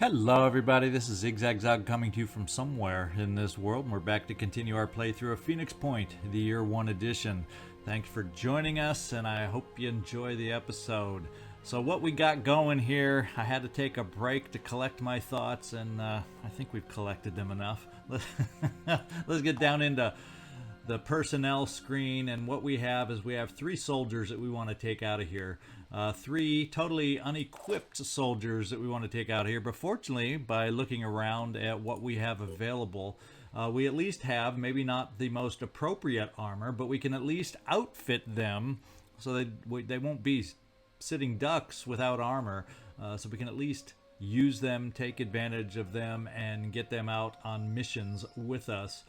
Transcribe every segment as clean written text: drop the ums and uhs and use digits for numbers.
Hello everybody, this is ZigZagZog coming to you from somewhere in this world, and we're back to continue our playthrough of Phoenix Point, the Year 1 edition. Thanks for joining us, and I hope you enjoy the episode. So what we got going here, I had to take a break to collect my thoughts, and I think we've collected them enough. Let's get down into the personnel screen, and what we have is we have 3 soldiers that we want to take out of here. 3 totally unequipped soldiers that we want to take out of here, but fortunately, by looking around at what we have available, we at least have maybe not the most appropriate armor, but we can at least outfit them so they won't be sitting ducks without armor, so we can at least use them, take advantage of them, and get them out on missions with us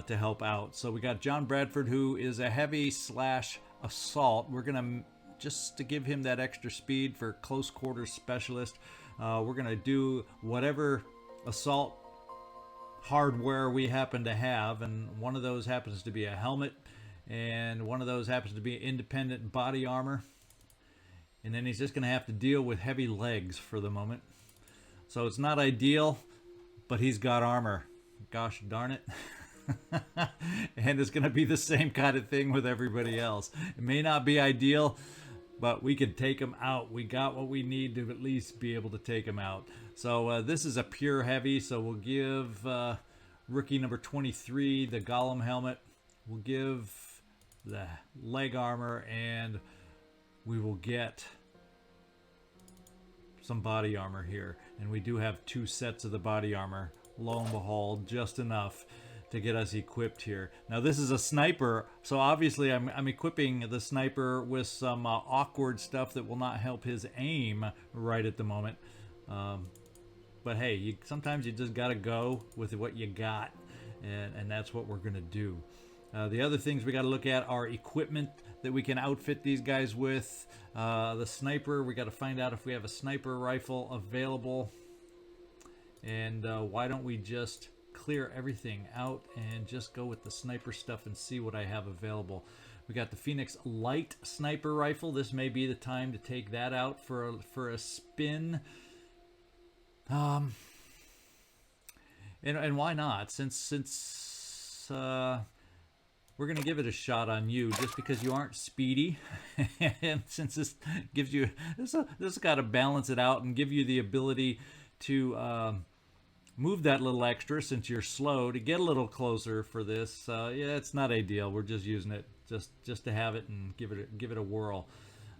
to help out. So we got John Bradford, who is a heavy / assault. We're gonna, just to give him that extra speed for close quarters specialist, we're gonna do whatever assault hardware we happen to have, and one of those happens to be a helmet, and one of those happens to be independent body armor, and then he's just gonna have to deal with heavy legs for the moment. So it's not ideal, but he's got armor. Gosh darn it. And it's going to be the same kind of thing with everybody else. It may not be ideal, but we can take him out. We got what we need to at least be able to take him out. So this is a pure heavy, so we'll give rookie number 23 the golem helmet. We'll give the leg armor, and we will get some body armor here. And we do have 2 sets of the body armor. Lo and behold, just enough to get us equipped here. Now this is a sniper, so obviously I'm equipping the sniper with some awkward stuff that will not help his aim right at the moment. But hey, sometimes you just gotta go with what you got, and that's what we're gonna do. The other things we gotta look at are equipment that we can outfit these guys with. The sniper, we gotta find out if we have a sniper rifle available. And why don't we just clear everything out and just go with the sniper stuff and see what I have available. We got the Phoenix Light Sniper Rifle. This may be the time to take that out for a spin. And why not? Since we're gonna give it a shot on you, just because you aren't speedy, and since this gives you this got to balance it out and give you the ability to move that little extra since you're slow to get a little closer for this. Yeah, it's not ideal. We're just using it just to have it and give it a whirl.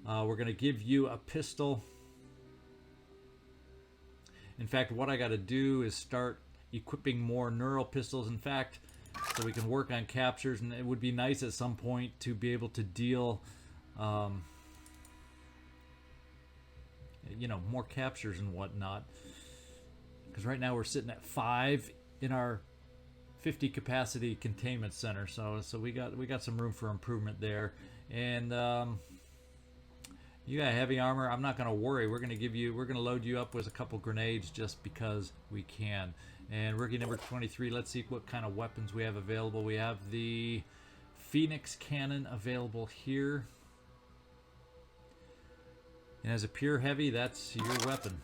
We're gonna give you a pistol. In fact, what I got to do is start equipping more neural pistols. In fact, so we can work on captures, and it would be nice at some point to be able to deal more captures and whatnot, because right now we're sitting at 5 in our 50 capacity containment center, so we got some room for improvement there. And you got heavy armor. I'm not going to worry. We're going to load you up with a couple grenades just because we can. And rookie number 23, let's see what kind of weapons we have available. We have the Phoenix Cannon available here. And as a pure heavy, that's your weapon.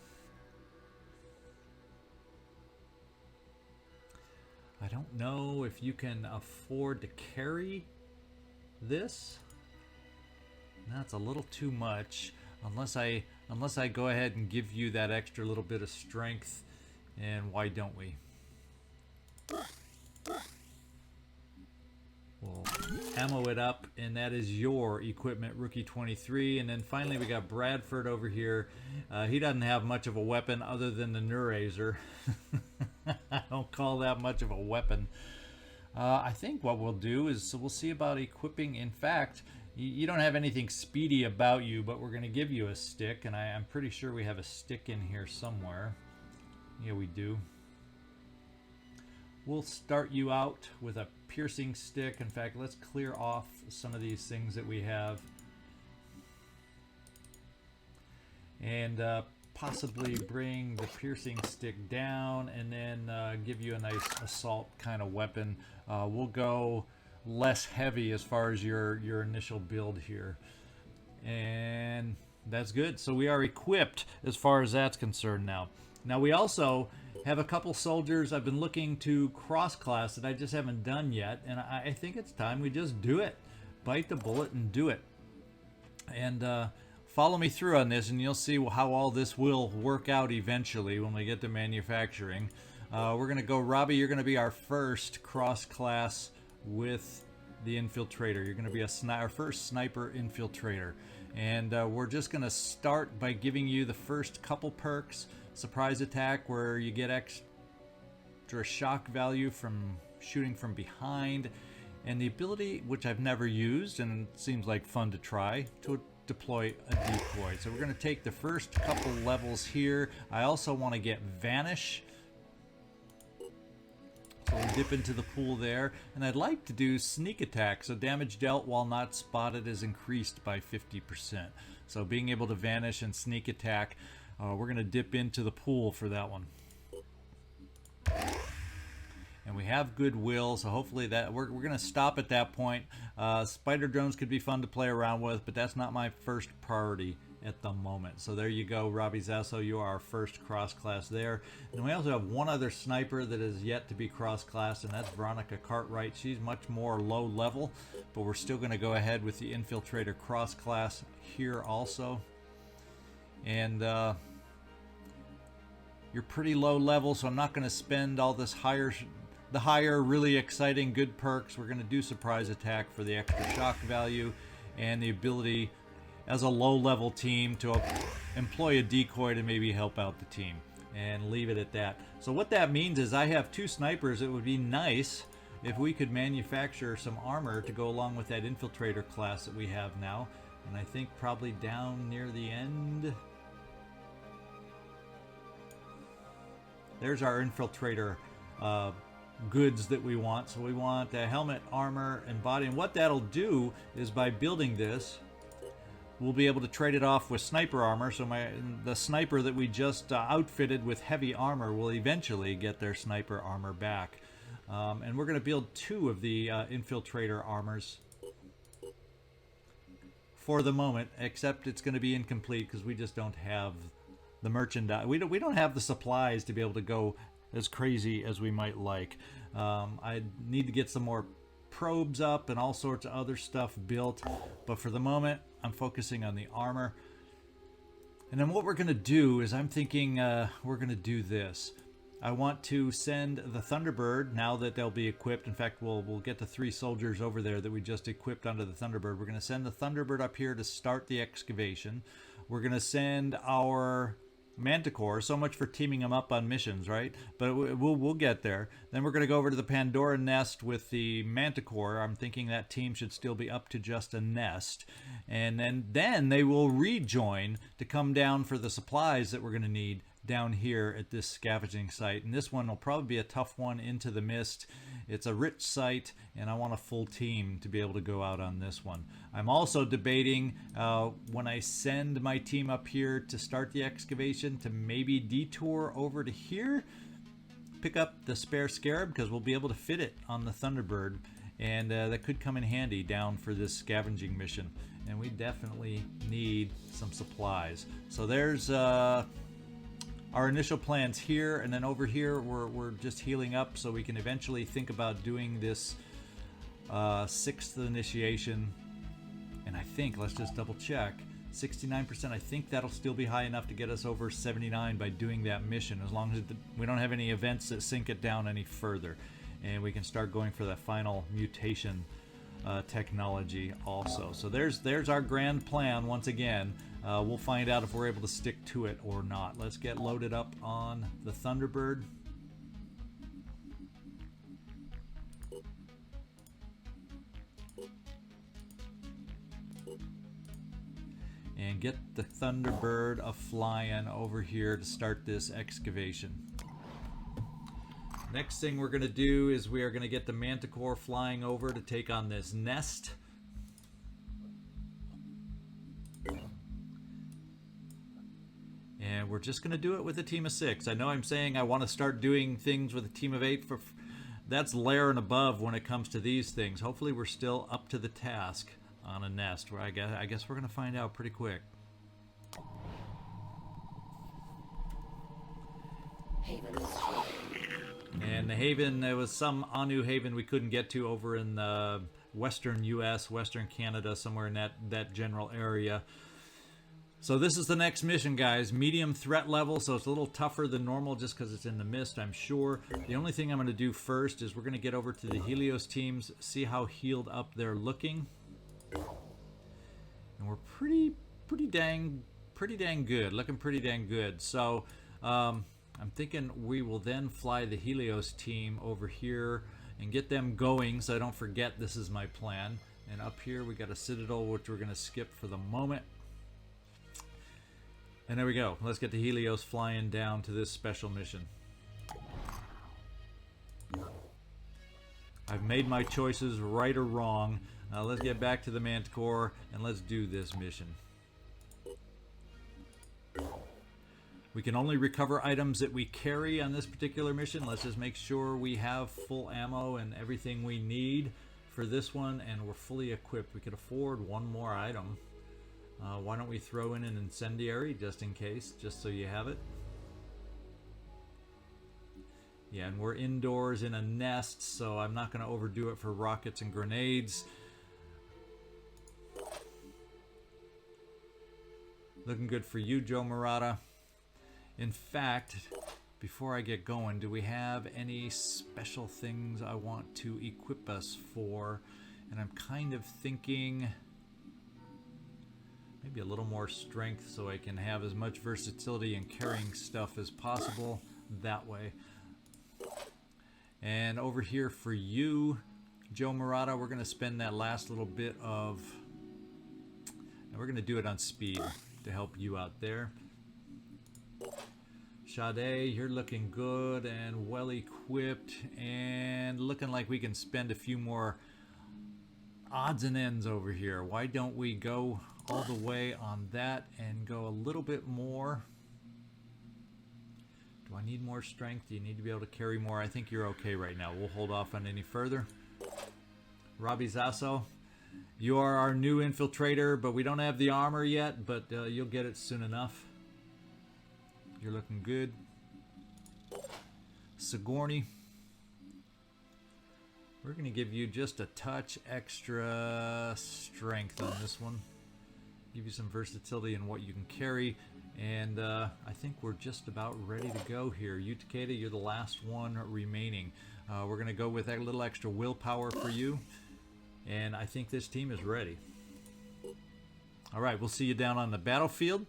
I don't know if you can afford to carry this. That's a little too much, unless I go ahead and give you that extra little bit of strength. And why don't we? We'll ammo it up, and that is your equipment, rookie 23. And then finally we got Bradford over here. He doesn't have much of a weapon other than the Neurazer. I don't call that much of a weapon. I think what we'll do is we'll see about equipping. In fact, you don't have anything speedy about you, but we're going to give you a stick, and I'm pretty sure we have a stick in here somewhere. Yeah, we do. We'll start you out with a piercing stick. In fact, let's clear off some of these things that we have, and possibly bring the piercing stick down, and then give you a nice assault kind of weapon. We'll go less heavy as far as your initial build here, and that's good. So we are equipped as far as that's concerned now. Now we also have a couple soldiers I've been looking to cross-class that I just haven't done yet, and I think it's time we just do it. Bite the bullet and do it. And follow me through on this, and you'll see how all this will work out eventually when we get to manufacturing. We're going to go, Robbie, you're going to be our first cross-class with the infiltrator. You're going to be our first sniper infiltrator. And we're just going to start by giving you the first couple perks. Surprise attack, where you get extra shock value from shooting from behind. And the ability, which I've never used and it seems like fun to try, to deploy a decoy. So we're going to take the first couple levels here. I also want to get Vanish. So we'll dip into the pool there. And I'd like to do Sneak Attack, so damage dealt while not spotted is increased by 50%. So being able to Vanish and Sneak Attack, we're going to dip into the pool for that one. And we have goodwill, so hopefully that we're going to stop at that point. Spider drones could be fun to play around with, but that's not my first priority at the moment. So there you go, Robbie Zasso, you are our first cross-class there. And we also have one other sniper that is yet to be cross-classed, and that's Veronica Cartwright. She's much more low level, but we're still going to go ahead with the infiltrator cross-class here also. And you're pretty low level, so I'm not going to spend all this the higher really exciting good perks. We're going to do surprise attack for the extra shock value and the ability as a low level team to employ a decoy to maybe help out the team, and leave it at that. So what that means is I have two snipers. It would be nice if we could manufacture some armor to go along with that infiltrator class that we have now. And I think probably down near the end, there's our infiltrator goods that we want. So we want a helmet, armor, and body. And what that'll do is by building this, we'll be able to trade it off with sniper armor. So the sniper that we just outfitted with heavy armor will eventually get their sniper armor back. And we're going to build two of the infiltrator armors for the moment, except it's going to be incomplete because we just don't have the merchandise. We don't have the supplies to be able to go as crazy as we might like. I need to get some more probes up and all sorts of other stuff built, but for the moment I'm focusing on the armor. And then what we're going to do is I'm thinking we're going to do this. I want to send the Thunderbird, now that they'll be equipped. In fact, we'll get the 3 soldiers over there that we just equipped onto the Thunderbird. We're going to send the Thunderbird up here to start the excavation. We're going to send our Manticore, so much for teaming them up on missions, right? But we'll get there. Then we're going to go over to the Pandoran Nest with the Manticore. I'm thinking that team should still be up to just a nest. And then they will rejoin to come down for the supplies that we're going to need down here at this scavenging site. And this one will probably be a tough one into the mist. It's a rich site, and I want a full team to be able to go out on this one. I'm also debating when I send my team up here to start the excavation to maybe detour over to here, pick up the spare scarab, because we'll be able to fit it on the Thunderbird, and that could come in handy down for this scavenging mission. And we definitely need some supplies. So there's our initial plans here, and then over here we're just healing up so we can eventually think about doing this 6th initiation. And I think, let's just double check, 69%, I think that'll still be high enough to get us over 79 by doing that mission, as long as we don't have any events that sink it down any further. And we can start going for that final mutation technology also. So there's our grand plan once again. We'll find out if we're able to stick to it or not. Let's get loaded up on the Thunderbird. And get the Thunderbird a-flying over here to start this excavation. Next thing we're going to do is we are going to get the Manticore flying over to take on this nest. And we're just going to do it with a team of 6. I know I'm saying I want to start doing things with a team of 8. That's layer and above when it comes to these things. Hopefully we're still up to the task on a nest, where I guess we're going to find out pretty quick. And the haven, there was some Anu haven we couldn't get to over in the western US, western Canada, somewhere in that general area. So this is the next mission, guys. Medium threat level, so it's a little tougher than normal just because it's in the mist, I'm sure. The only thing I'm going to do first is we're going to get over to the Helios teams, see how healed up they're looking. And we're pretty dang good, looking pretty dang good. So I'm thinking we will then fly the Helios team over here and get them going, so I don't forget this is my plan. And up here we got a Citadel, which we're going to skip for the moment. And there we go. Let's get the Helios flying down to this special mission. I've made my choices, right or wrong. Let's get back to the Manticore and let's do this mission. We can only recover items that we carry on this particular mission. Let's just make sure we have full ammo and everything we need for this one, and we're fully equipped. We could afford one more item. Why don't we throw in an incendiary just in case, just so you have it. Yeah, and we're indoors in a nest, so I'm not going to overdo it for rockets and grenades. Looking good for you, Joe Murata. In fact, before I get going, do we have any special things I want to equip us for? And I'm kind of thinking maybe a little more strength so I can have as much versatility in carrying stuff as possible that way. And over here for you, Joe Murata, we're going to spend that last little bit of, and we're going to do it on speed to help you out there. Sade, you're looking good and well equipped and looking like we can spend a few more odds and ends over here. Why don't we go all the way on that and go a little bit more? Do I need more strength? Do you need to be able to carry more? I think you're okay right now. We'll hold off on any further. Robbie Zasso, you are our new infiltrator, but we don't have the armor yet, but you'll get it soon enough. You're looking good. Sigourney, we're going to give you just a touch extra strength on this one. Give you some versatility in what you can carry. And I think we're just about ready to go here. Utakeda, you're the last one remaining. We're going to go with a little extra willpower for you. And I think this team is ready. All right, we'll see you down on the battlefield.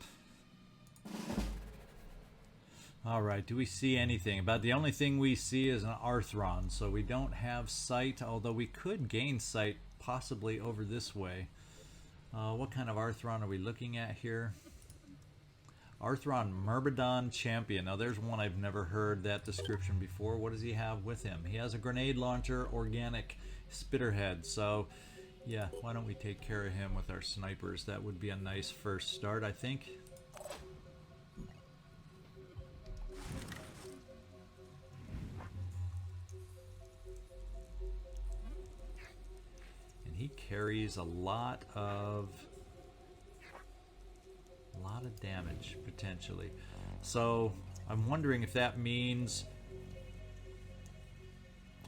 All right, do we see anything? About the only thing we see is an Arthron, so we don't have sight, although we could gain sight possibly over this way. What kind of Arthron are we looking at here? Arthron Myrmidon Champion. Now there's one I've never heard that description before. What does he have with him? He has a grenade launcher, organic spitterhead. So yeah, why don't we take care of him with our snipers? That would be a nice first start, I think. He carries a lot of damage potentially. So I'm wondering if that means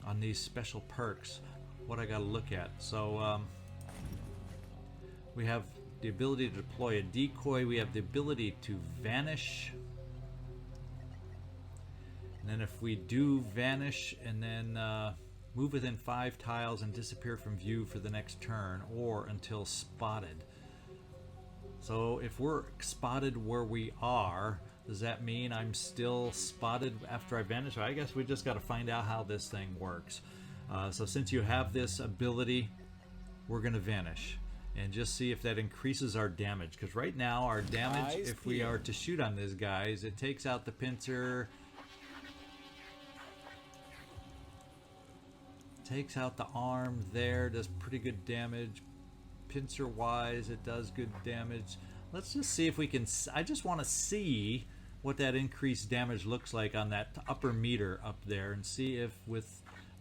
on these special perks what I got to look at. So we have the ability to deploy a decoy, we have the ability to vanish, and then if we do vanish and then move within 5 tiles and disappear from view for the next turn or until spotted. So if we're spotted where we are, does that mean I'm still spotted after I vanish? I guess we just got to find out how this thing works. So since you have this ability, we're going to vanish and just see if that increases our damage. Because right now our damage, if we are to shoot on these guys, it takes out the pincer, takes out the arm there, does pretty good damage. Pincer wise, it does good damage. Let's just see if we can, I just want to see what that increased damage looks like on that upper meter up there and see if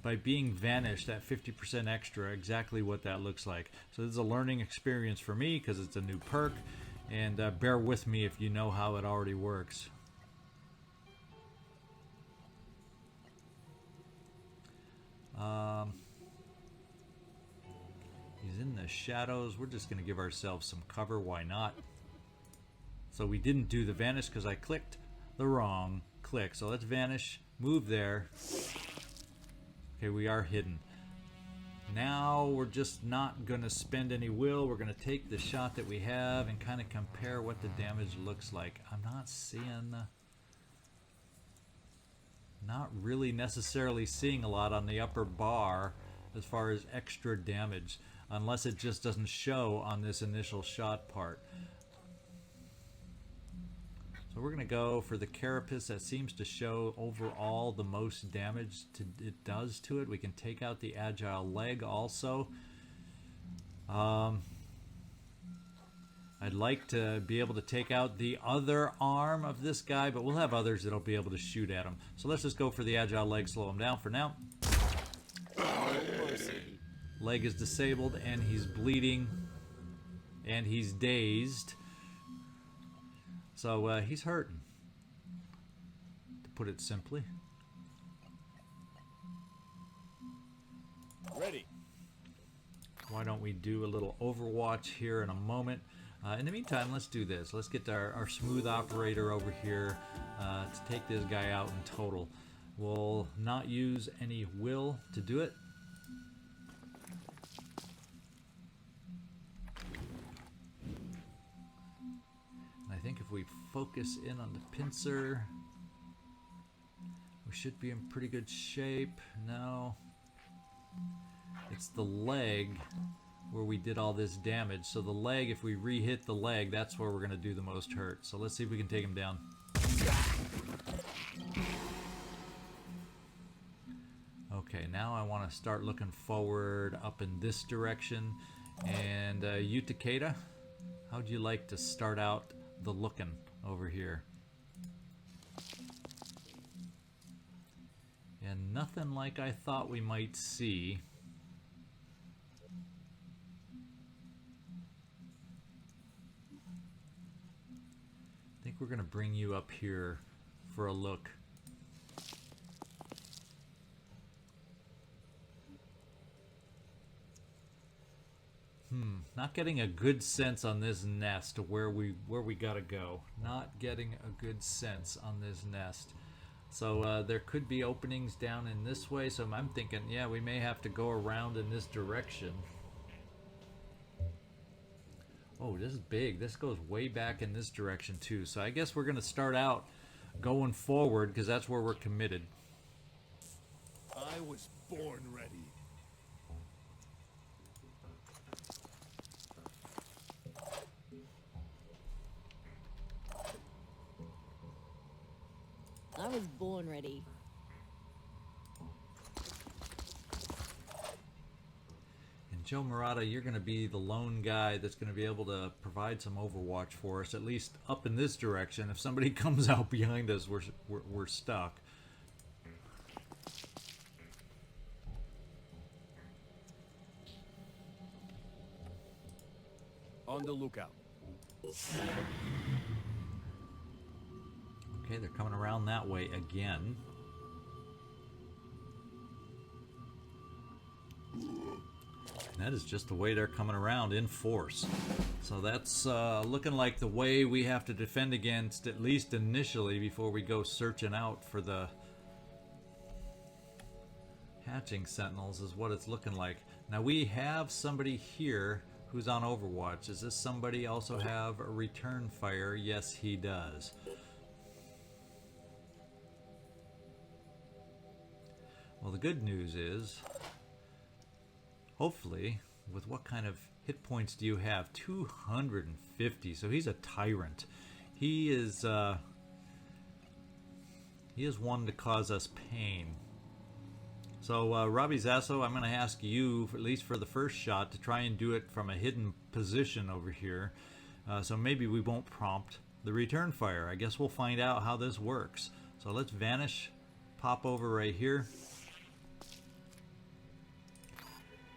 by being vanished, that 50% extra, exactly what that looks like. So this is a learning experience for me because it's a new perk, and bear with me if you know how it already works. He's in the shadows. We're just going to give ourselves some cover. Why not? So we didn't do the vanish because I clicked the wrong click. So let's vanish, move there. Okay, we are hidden. Now we're just not going to spend any will. We're going to take the shot that we have and kind of compare what the damage looks like. I'm not seeing... not really necessarily seeing a lot on the upper bar as far as extra damage, unless it just doesn't show on this initial shot part. So we're going to go for the carapace that seems to show overall the most damage it does to it. We can take out the agile leg also. I'd like to be able to take out the other arm of this guy, but we'll have others that'll be able to shoot at him. So let's just go for the agile leg, slow him down for now. Leg is disabled and he's bleeding and he's dazed. So he's hurting, to put it simply. Ready. Why don't we do a little Overwatch here in a moment? In the meantime, let's do this. Let's get our smooth operator over here to take this guy out in total. We'll not use any will to do it. And I think if we focus in on the pincer, we should be in pretty good shape. No. It's the leg where we did all this damage. So the leg, if we re-hit the leg, that's where we're going to do the most hurt. So let's see if we can take him down. Okay, now I want to start looking forward up in this direction. And Utakeda, how'd you like to start out the looking over here? And nothing like I thought we might see. I think we're going to bring you up here for a look. Not getting a good sense on this nest of where we gotta go. Not getting a good sense on this nest. So there could be openings down in this way. So I'm thinking, yeah, we may have to go around in this direction. Oh, this is big. This goes way back in this direction too. So I guess we're gonna start out going forward because that's where we're committed. I was born ready. I was born ready. And Joe Murata, you're going to be the lone guy that's going to be able to provide some overwatch for us, at least up in this direction. If somebody comes out behind us, we're stuck. On the lookout. Okay, they're coming around that way again. And that is just the way they're coming around in force. So that's looking like the way we have to defend against, at least initially, before we go searching out for the hatching sentinels, is what it's looking like. Now we have somebody here who's on Overwatch. Does this somebody also have a return fire? Yes, he does. Well, the good news is, hopefully, with what kind of hit points do you have? 250. So he's a tyrant. He is one to cause us pain. So Robbie Zasso, I'm going to ask you, at least for the first shot, to try and do it from a hidden position over here. So maybe we won't prompt the return fire. I guess we'll find out how this works. So let's vanish, pop over right here.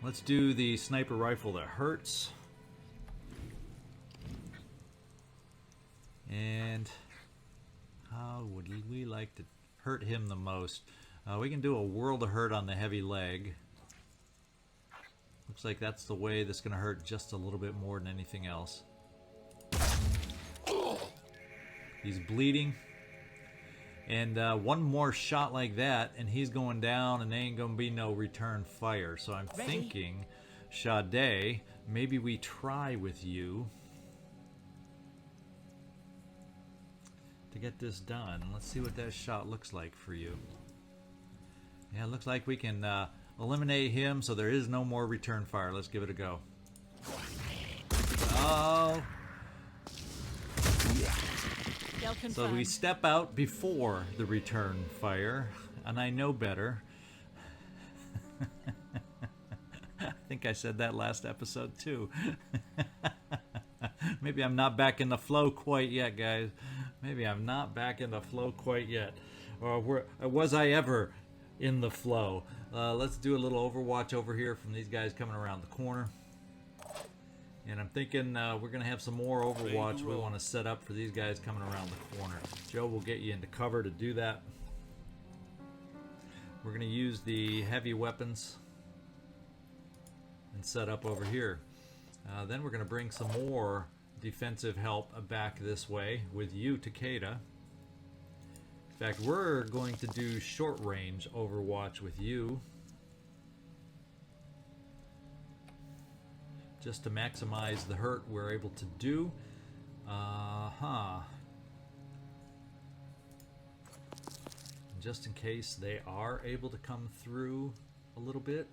Let's do the sniper rifle that hurts. And how would we like to hurt him the most? We can do a world of hurt on the heavy leg. Looks like that's the way that's going to hurt just a little bit more than anything else. He's bleeding. And one more shot like that, and he's going down, and there ain't going to be no return fire. So I'm thinking, Sade, maybe we try with you to get this done. Let's see what that shot looks like for you. Yeah, it looks like we can eliminate him, so there is no more return fire. Let's give it a go. Oh! So we step out before the return fire, and I know better. I think I said that last episode too. Maybe I'm not back in the flow quite yet, guys. Maybe I'm not back in the flow quite yet. Or was I ever in the flow? Let's do a little overwatch over here from these guys coming around the corner. And I'm thinking we're going to have some more overwatch we want to set up for these guys coming around the corner. Joe will get you into cover to do that. We're going to use the heavy weapons and set up over here. Then we're going to bring some more defensive help back this way with you, Takeda. In fact, we're going to do short range overwatch with you, just to maximize the hurt we're able to do. Just in case they are able to come through a little bit,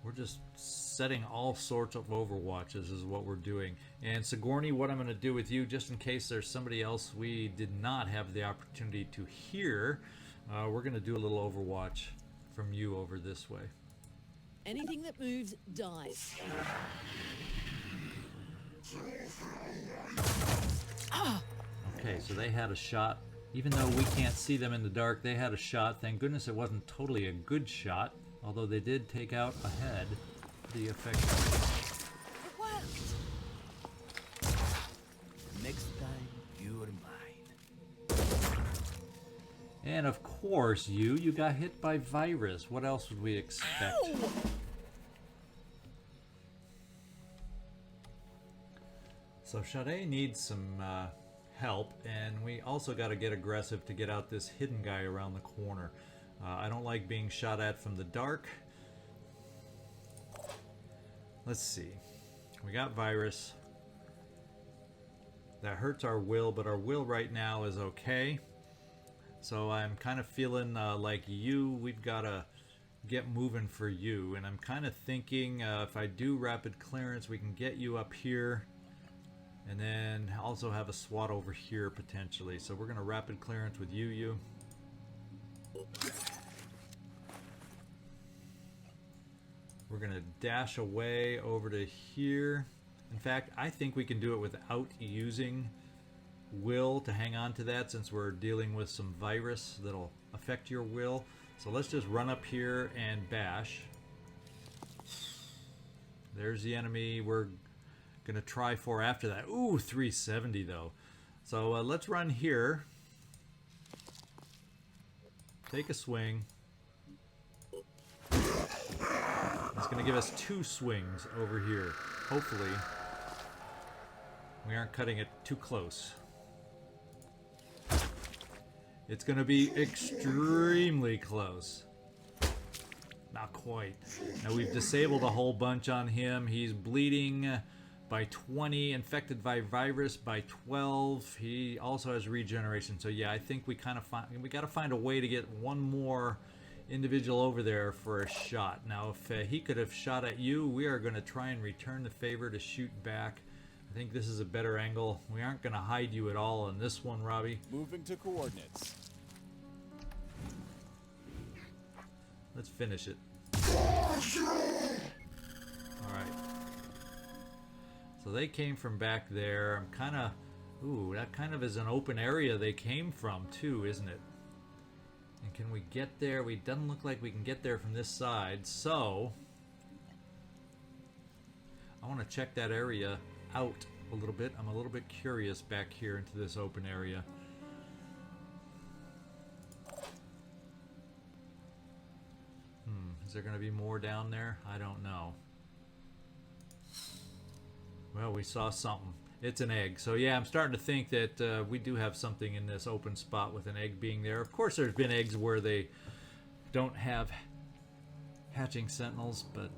we're just setting all sorts of overwatches is what we're doing. And Sigourney, what I'm going to do with you, just in case there's somebody else we did not have the opportunity to hear, we're going to do a little overwatch from you over this way. Anything that moves dies. Okay, so they had a shot. Even though we can't see them in the dark, they had a shot. Thank goodness it wasn't totally a good shot, although they did take out a head pretty effective. It worked. Next time, you're mine. And of course, you got hit by virus. What else would we expect? Ow! So Sade needs some help, and we also got to get aggressive to get out this hidden guy around the corner. I don't like being shot at from the dark. Let's see. We got virus. That hurts our will, but our will right now is okay. So I'm kind of feeling like we've got to get moving for you. And I'm kind of thinking if I do rapid clearance, we can get you up here. And then also have a SWAT over here potentially. So we're going to rapid clearance with you. We're going to dash away over to here. In fact, I think we can do it without using will to hang on to that, since we're dealing with some virus that'll affect your will. So let's just run up here and bash. There's the enemy we're going to try for after that. Ooh, 370 though. So let's run here. Take a swing. It's going to give us 2 swings over here. Hopefully we aren't cutting it too close. It's going to be extremely close. Not quite. Now we've disabled a whole bunch on him. He's bleeding by 20, infected by virus by 12. He also has regeneration. So yeah, I think we got to find a way to get one more individual over there for a shot. Now if he could have shot at you, we are going to try and return the favor to shoot back. I think this is a better angle. We aren't going to hide you at all on this one, Robbie. Moving to coordinates. Let's finish it. Alright. So they came from back there. I'm kind of... Ooh, that kind of is an open area they came from too, isn't it? And can we get there? It doesn't look like we can get there from this side. So I want to check that area out a little bit. I'm a little bit curious back here into this open area. there going to be more down there? I don't know. Well, we saw something. It's an egg. So yeah, I'm starting to think that we do have something in this open spot with an egg being there. Of course, there's been eggs where they don't have hatching sentinels, but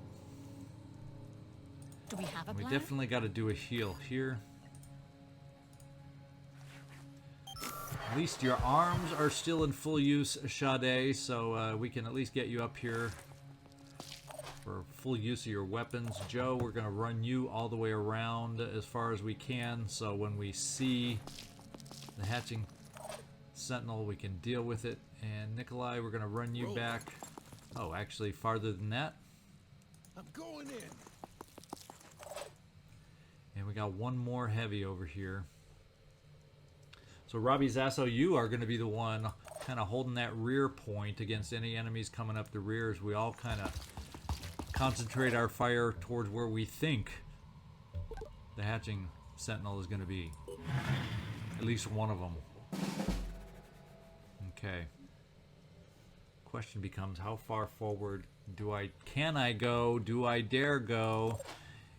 Do we have a we plan? definitely got to do a heal here. At least your arms are still in full use, Sade, so we can at least get you up here for full use of your weapons. Joe, we're going to run you all the way around as far as we can, so when we see the hatching sentinel, we can deal with it. And Nikolai, we're going to run you back. Oh, actually farther than that. I'm going in. And we got one more heavy over here. So Robbie Zasso, you are going to be the one kind of holding that rear point against any enemies coming up the rear as we all kind of concentrate our fire towards where we think the hatching sentinel is going to be. At least one of them. Okay. Question becomes, how far forward can I go? Do I dare go?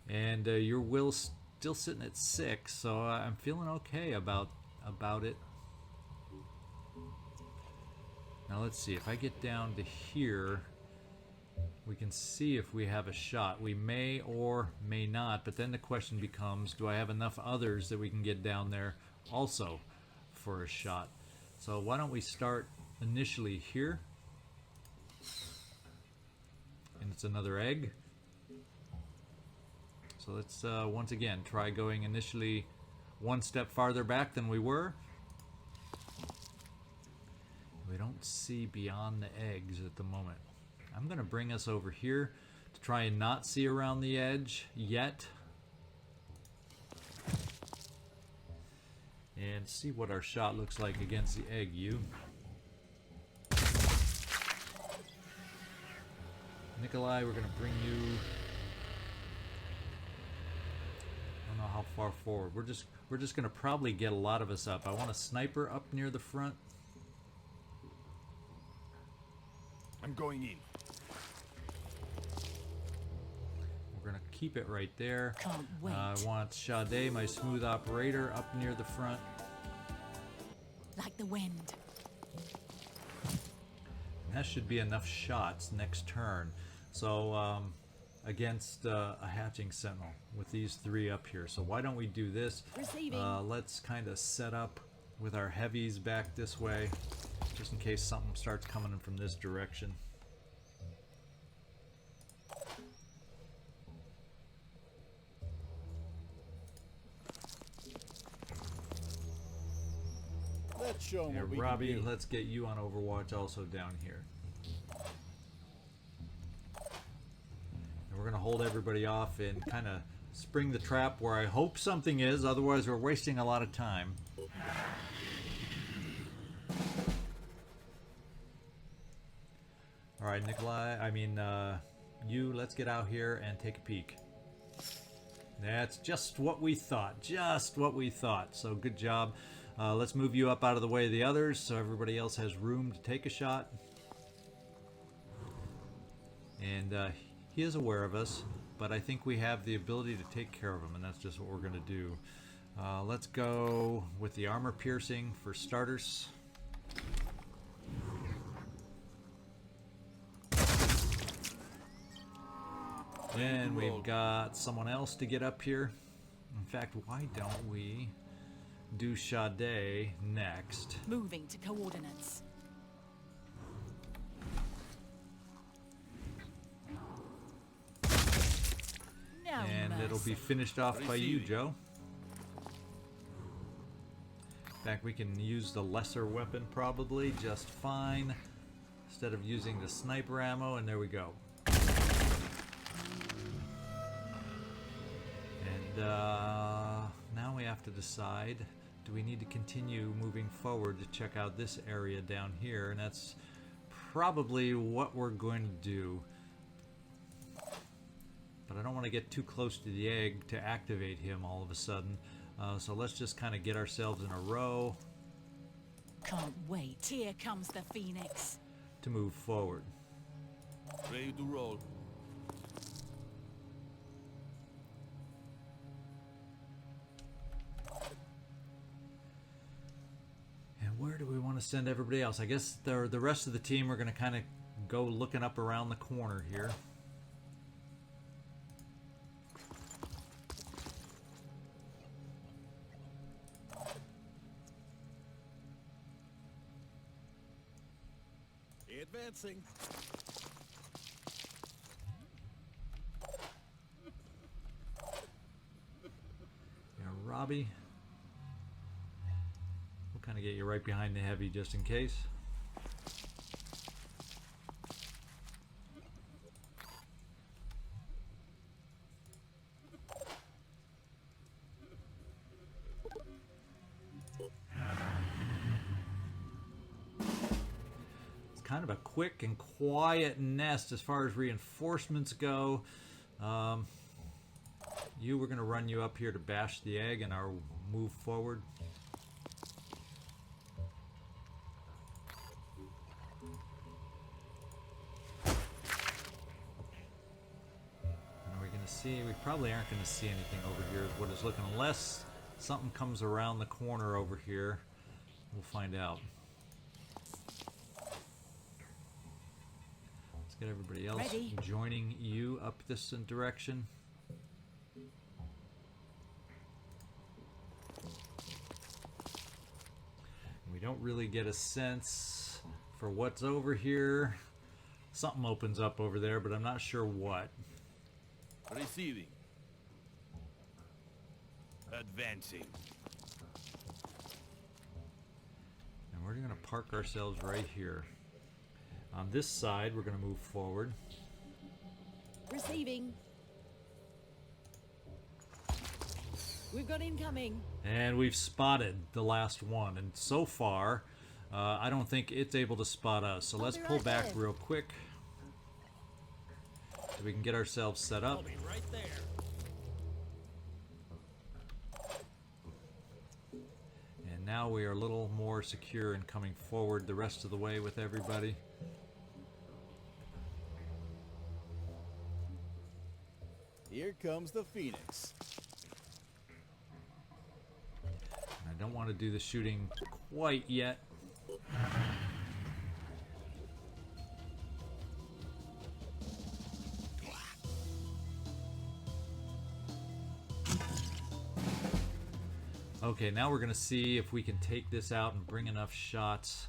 And your will's still sitting at 6, so I'm feeling okay about it. Now let's see, if I get down to here, we can see if we have a shot. We may or may not, but then the question becomes, do I have enough others that we can get down there also for a shot? So why don't we start initially here? And it's another egg. So let's once again try going initially one step farther back than we were. We don't see beyond the eggs at the moment. I'm going to bring us over here to try and not see around the edge yet. And see what our shot looks like against the egg, you. Nikolai, we're going to bring you... I don't know how far forward. We're just going to probably get a lot of us up. I want a sniper up near the front. I'm going in. We're going to keep it right there. Can't wait. I want Sade, my smooth operator, up near the front. Like the wind. And that should be enough shots next turn. So against a hatching sentinel with these 3 up here. So why don't we do this? Receiving. Let's kind of set up with our heavies back this way, just in case something starts coming in from this direction. Let's show 'em Here, what we Robbie, can do. let's get you on Overwatch also down here. And we're going to hold everybody off and kind of spring the trap where I hope something is, otherwise we're wasting a lot of time. Alright, Nikolai, you, let's get out here and take a peek. That's just what we thought, so good job. Let's move you up out of the way of the others so everybody else has room to take a shot. And he is aware of us, but I think we have the ability to take care of him, and that's just what we're going to do. Let's go with the armor piercing for starters. Then we've got someone else to get up here. In fact, why don't we do Sade next? Moving to coordinates. No And it'll be mercy. finished off by you, Joe. In fact, we can use the lesser weapon probably just fine instead of using the sniper ammo, and there we go. And now we have to decide, do we need to continue moving forward to check out this area down here? And that's probably what we're going to do. But I don't want to get too close to the egg to activate him all of a sudden. So let's just kind of get ourselves in a row Can't wait. Here comes the phoenix. to move forward. Ready to roll. And where do we want to send everybody else? I guess the rest of the team are going to kind of go looking up around the corner here. Advancing. Yeah, Robbie. We'll kind of get you right behind the heavy just in case. Kind of a quick and quiet nest as far as reinforcements go. We're going to run you up here to bash the egg in our move forward. And are we going to see? We probably aren't going to see anything over here is what it's looking, unless something comes around the corner over here. We'll find out. Get everybody else Ready. Joining you up this direction. We don't really get a sense for what's over here. Something opens up over there, but I'm not sure what. Receiving. Advancing. And we're going to park ourselves right here. On this side, we're going to move forward. Receiving. We've got incoming. And we've spotted the last one. And so far, I don't think it's able to spot us. So let's pull back real quick so we can get ourselves set up. I'll be right there. And now we are a little more secure in coming forward the rest of the way with everybody. Here comes the Phoenix. I don't want to do the shooting quite yet. Okay, now we're going to see if we can take this out and bring enough shots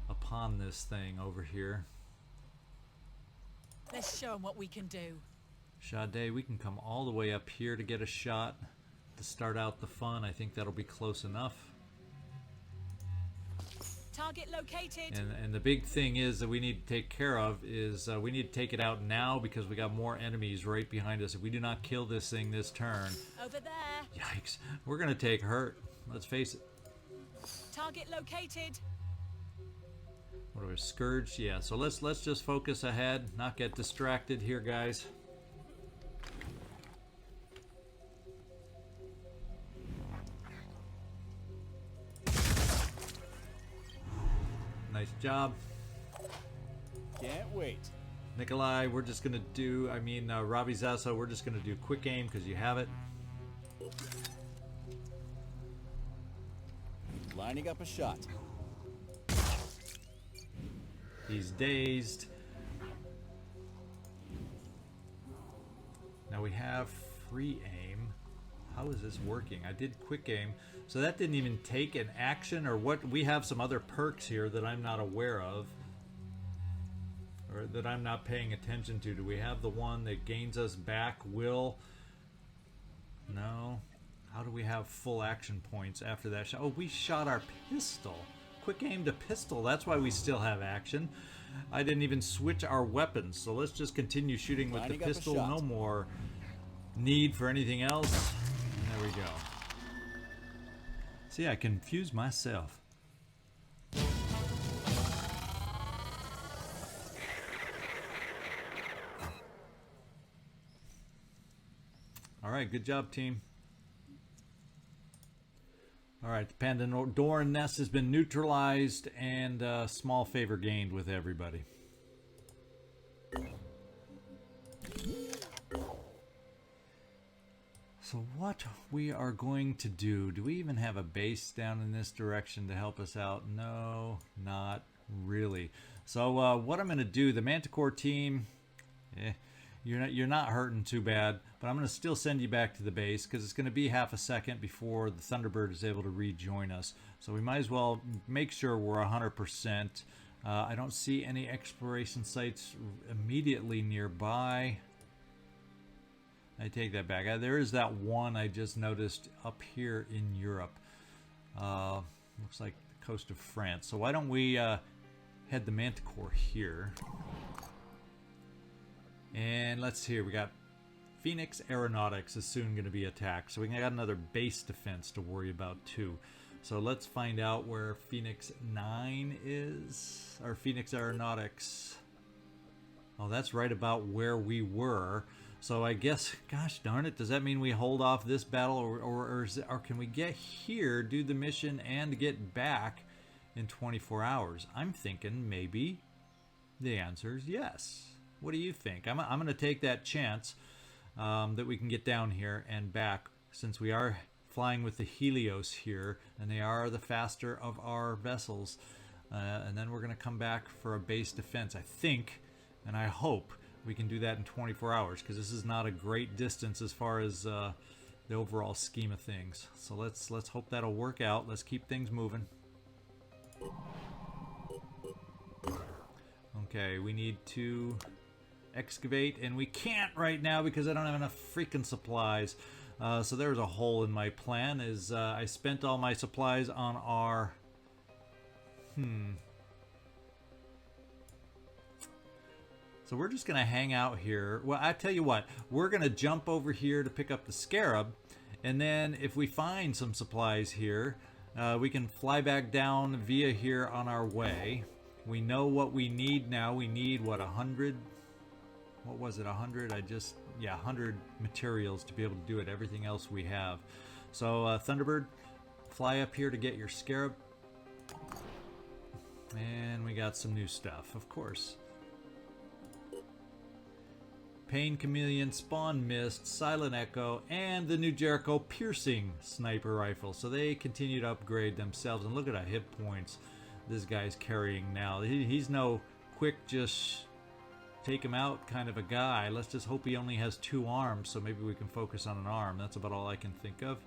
upon this thing over here. Let's show them what we can do. Sade, we can come all the way up here to get a shot to start out the fun. I think that'll be close enough. Target located. And the big thing is that we need to take care of is we need to take it out now because we got more enemies right behind us. If we do not kill this thing this turn, Over there. yikes, we're gonna take hurt. Let's face it. Target located. What are we, Scourge? Yeah, so let's just focus ahead, not get distracted here, guys. Nice job. Can't wait. Nikolai, we're just gonna do, Robbie Zasso, we're just gonna do quick aim because you have it. Lining up a shot. He's dazed. Now we have free aim. How is this working? I did quick aim. So that didn't even take an action or what? We have some other perks here that I'm not aware of. Or that I'm not paying attention to. Do we have the one that gains us back will? No. How do we have full action points after that shot? Oh, we shot our pistol. Quick aim to pistol. That's why we still have action. I didn't even switch our weapons. So let's just continue shooting with the Lining up a pistol. shot. No more need for anything else. And there we go. See, I confused myself. All right, good job, team. All right, the Pandoran Nest has been neutralized and small favor gained with everybody. So what we are going to do we even have a base down in this direction to help us out? No, not really. So what I'm going to do, the Manticore team, you're not hurting too bad, but I'm going to still send you back to the base because it's going to be half a second before the Thunderbird is able to rejoin us. So we might as well make sure we're 100%. I don't see any exploration sites immediately nearby. I take that back. There is that one I just noticed up here in Europe. Looks like the coast of France. So why don't we head the Manticore here. And let's see here. We got Phoenix Aeronautics is soon going to be attacked. So we got another base defense to worry about too. So let's find out where Phoenix 9 is. Or Phoenix Aeronautics. Oh, that's right about where we were. So I guess, gosh darn it, does that mean we hold off this battle, or can we get here, do the mission, and get back in 24 hours? I'm thinking maybe the answer is yes. What do you think? I'm going to take that chance that we can get down here and back, since we are flying with the Helios here, and they are the faster of our vessels. And then we're going to come back for a base defense, I think, and I hope we can do that in 24 hours, because this is not a great distance as far as the overall scheme of things. So let's hope that'll work out. Let's keep things moving. Okay, we need to excavate, and we can't right now because I don't have enough freaking supplies. So there's a hole in my plan. I spent all my supplies on our So we're just going to hang out here. Well, I tell you what, we're going to jump over here to pick up the Scarab, and then if we find some supplies here, we can fly back down via here on our way. We know what we need now. We need, what, 100? What was it, 100? 100 materials to be able to do it. Everything else we have. So, Thunderbird, fly up here to get your Scarab. And we got some new stuff, of course. Pain Chameleon, Spawn Mist, Silent Echo, and the new Jericho Piercing Sniper Rifle. So they continue to upgrade themselves. And look at the hit points this guy's carrying now. He's no quick just take him out kind of a guy. Let's just hope he only has 2 arms, so maybe we can focus on an arm. That's about all I can think of.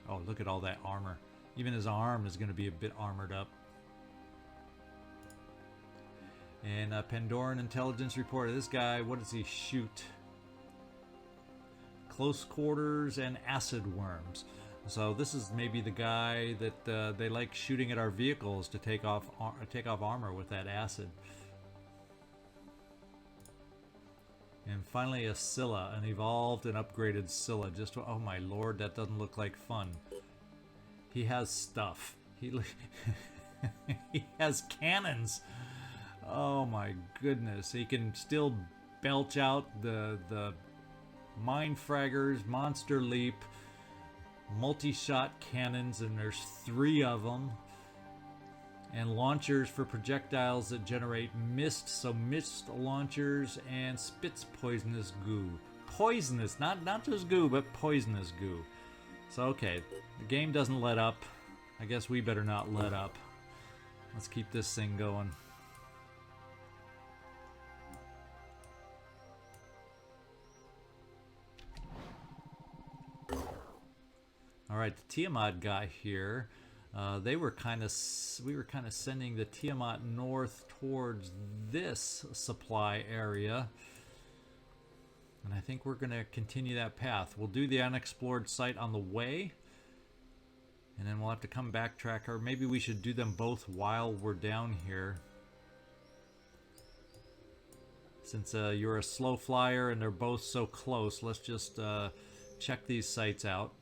Oh, look at all that armor. Even his arm is going to be a bit armored up. And Pandoran intelligence report. This guy, what does he shoot? Close quarters and acid worms. So this is maybe the guy that they like shooting at our vehicles to take off armor with that acid. And finally a Scylla, an evolved and upgraded Scylla. Just, oh my lord, that doesn't look like fun. He has stuff. He has cannons. Oh my goodness. He can still belch out the Mind Fraggers, Monster Leap, multi-shot cannons, and there's 3 of them. And launchers for projectiles that generate mist, so mist launchers, and spits poisonous goo. Poisonous, not just goo, but poisonous goo. So okay, the game doesn't let up. I guess we better not let up. Let's keep this thing going. All right, the Tiamat guy here. We were kind of sending the Tiamat north towards this supply area, and I think we're going to continue that path. We'll do the unexplored site on the way, and then we'll have to come backtrack, or maybe we should do them both while we're down here. Since you're a slow flyer and they're both so close, let's just check these sites out.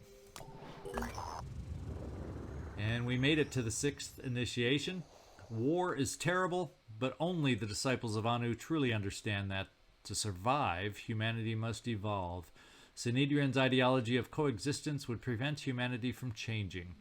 And we made it to the 6th initiation. War is terrible, but only the disciples of Anu truly understand that to survive, humanity must evolve. Synedrion's ideology of coexistence would prevent humanity from changing,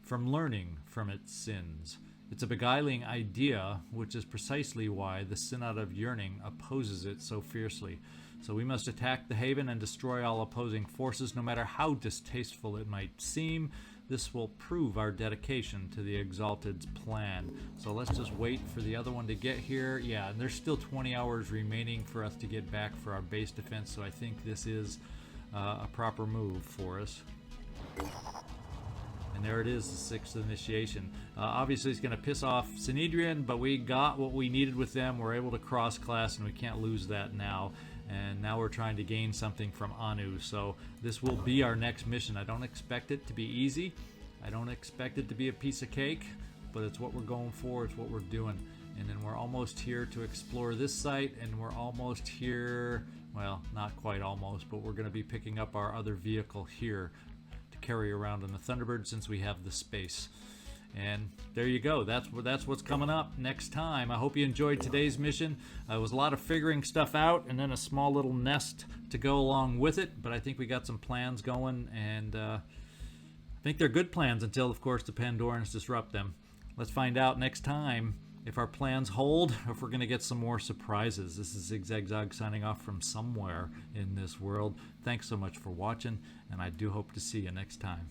from learning from its sins. It's a beguiling idea, which is precisely why the Synod of Yearning opposes it so fiercely. So we must attack the Haven and destroy all opposing forces, no matter how distasteful it might seem. This will prove our dedication to the Exalted's plan. So let's just wait for the other one to get here. Yeah, and there's still 20 hours remaining for us to get back for our base defense, so I think this is a proper move for us. And there it is, the 6th initiation. Obviously it's going to piss off Synedrian, but we got what we needed with them. We're able to cross-class, and we can't lose that now. And now we're trying to gain something from Anu. So this will be our next mission. I don't expect it to be easy. I don't expect it to be a piece of cake, but it's what we're going for. It's what we're doing. And then we're almost here to explore this site, and we're almost here, well, not quite almost, but we're going to be picking up our other vehicle here to carry around in the Thunderbird since we have the space. And there you go. That's what's coming up next time. I hope you enjoyed today's mission. It was a lot of figuring stuff out, and then a small little nest to go along with it. But I think we got some plans going, and I think they're good plans until, of course, the Pandorans disrupt them. Let's find out next time if our plans hold, or if we're going to get some more surprises. This is ZigZagZog signing off from somewhere in this world. Thanks so much for watching, and I do hope to see you next time.